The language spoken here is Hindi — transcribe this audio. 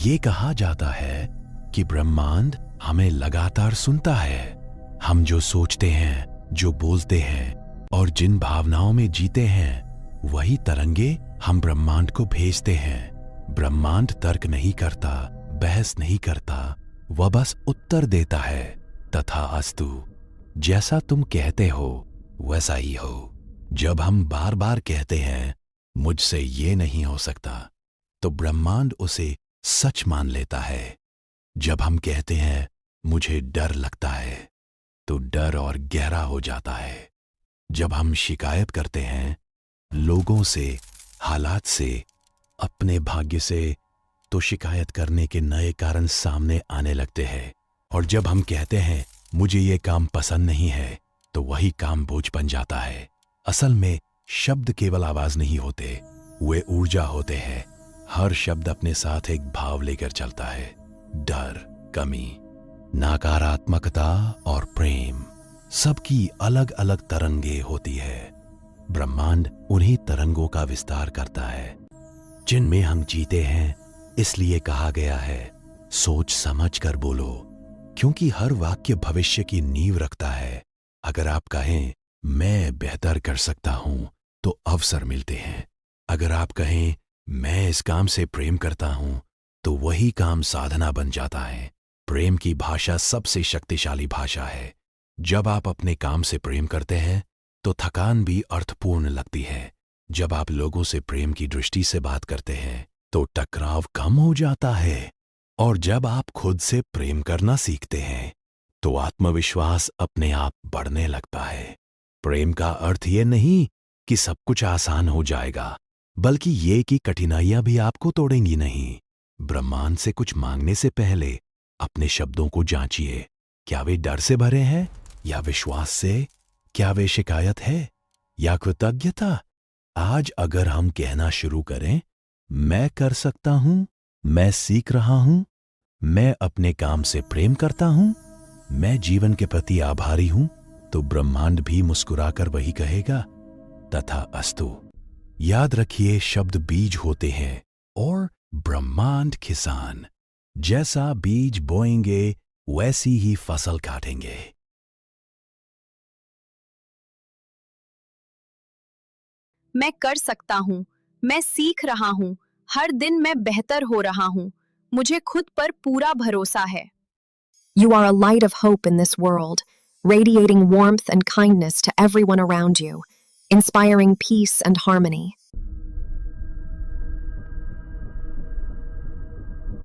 ये कहा जाता है कि ब्रह्मांड हमें लगातार सुनता है। हम जो सोचते हैं, जो बोलते हैं और जिन भावनाओं में जीते हैं, वही तरंगे हम ब्रह्मांड को भेजते हैं। ब्रह्मांड तर्क नहीं करता, बहस नहीं करता, वह बस उत्तर देता है, तथास्तु। जैसा तुम कहते हो वैसा ही हो। जब हम बार बार कहते हैं मुझसे ये नहीं हो सकता, तो ब्रह्मांड उसे सच मान लेता है। जब हम कहते हैं मुझे डर लगता है, तो डर और गहरा हो जाता है। जब हम शिकायत करते हैं लोगों से, हालात से, अपने भाग्य से, तो शिकायत करने के नए कारण सामने आने लगते हैं। और जब हम कहते हैं मुझे ये काम पसंद नहीं है, तो वही काम बोझ बन जाता है। असल में शब्द केवल आवाज नहीं होते, वे ऊर्जा होते हैं। हर शब्द अपने साथ एक भाव लेकर चलता है। डर, कमी, नकारात्मकता और प्रेम, सबकी अलग अलग तरंगे होती है। ब्रह्मांड उन्हीं तरंगों का विस्तार करता है जिनमें हम जीते हैं। इसलिए कहा गया है सोच समझ कर बोलो, क्योंकि हर वाक्य भविष्य की नींव रखता है। अगर आप कहें मैं बेहतर कर सकता हूं, तो अवसर मिलते हैं। अगर आप कहें मैं इस काम से प्रेम करता हूं, तो वही काम साधना बन जाता है। प्रेम की भाषा सबसे शक्तिशाली भाषा है। जब आप अपने काम से प्रेम करते हैं, तो थकान भी अर्थपूर्ण लगती है। जब आप लोगों से प्रेम की दृष्टि से बात करते हैं, तो टकराव कम हो जाता है। और जब आप खुद से प्रेम करना सीखते हैं, तो आत्मविश्वास अपने आप बढ़ने लगता है। प्रेम का अर्थ ये नहीं कि सब कुछ आसान हो जाएगा, बल्कि ये कि कठिनाइयां भी आपको तोड़ेंगी नहीं। ब्रह्मांड से कुछ मांगने से पहले अपने शब्दों को जांचिए। क्या वे डर से भरे हैं या विश्वास से? क्या वे शिकायत है या कृतज्ञता? आज अगर हम कहना शुरू करें मैं कर सकता हूं, मैं सीख रहा हूं, मैं अपने काम से प्रेम करता हूं, मैं जीवन के प्रति आभारी हूं, तो ब्रह्मांड भी मुस्कुराकर वही कहेगा, तथास्तु। याद रखिए, शब्द बीज होते हैं और ब्रह्मांड किसान। जैसा बीज बोएंगे वैसी ही फसल काटेंगे। मैं कर सकता हूँ, मैं सीख रहा हूँ, हर दिन मैं बेहतर हो रहा हूँ, मुझे खुद पर पूरा भरोसा है। You are a light of hope in this world, radiating warmth and kindness to everyone around you, inspiring peace and harmony.